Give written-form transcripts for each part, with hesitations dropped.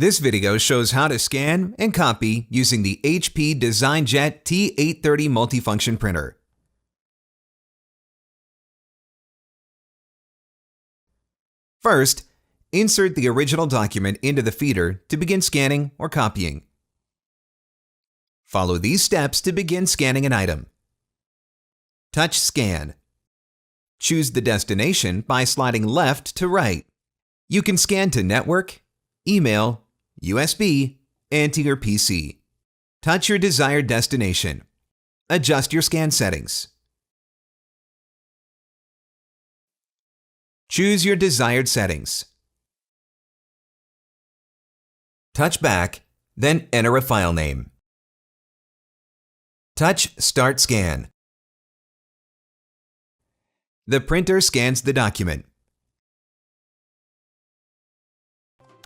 This video shows how to scan and copy using the HP DesignJet T830 multifunction printer. First, insert the original document into the feeder to begin scanning or copying. Follow these steps to begin scanning an item. Touch Scan. Choose the destination by sliding left to right. You can scan to network, email, USB, and to your PC. Touch your desired destination. Adjust your scan settings. Choose your desired settings. Touch Back, then enter a file name. Touch Start Scan. The printer scans the document.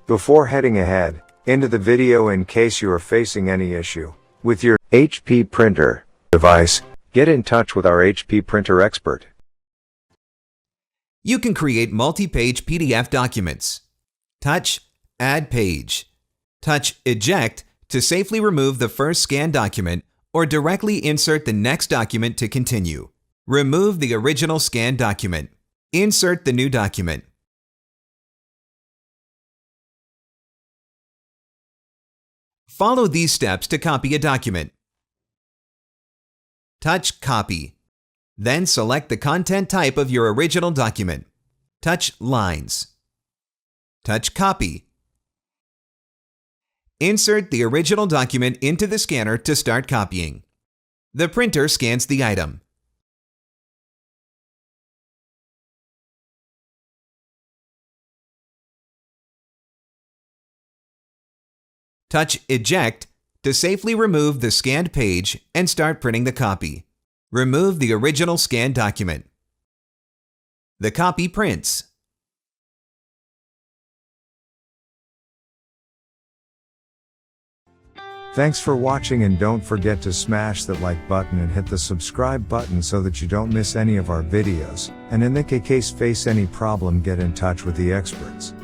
Before heading ahead into the video, in case you are facing any issue with your HP printer device, get in touch with our HP printer expert. You can create multi-page PDF documents. Touch Add Page. Touch Eject to safely remove the first scanned document or directly insert the next document to continue. Remove the original scanned document. Insert the new document. Follow these steps to copy a document. Touch Copy. Then select the content type of your original document. Touch Lines. Touch Copy. Insert the original document into the scanner to start copying. The printer scans the item. Touch Eject to safely remove the scanned page and start printing the copy. Remove the original scanned document. The copy prints. Thanks for watching, and don't forget to smash that like button and hit the subscribe button so that you don't miss any of our videos. And in the case face any problem, get in touch with the experts.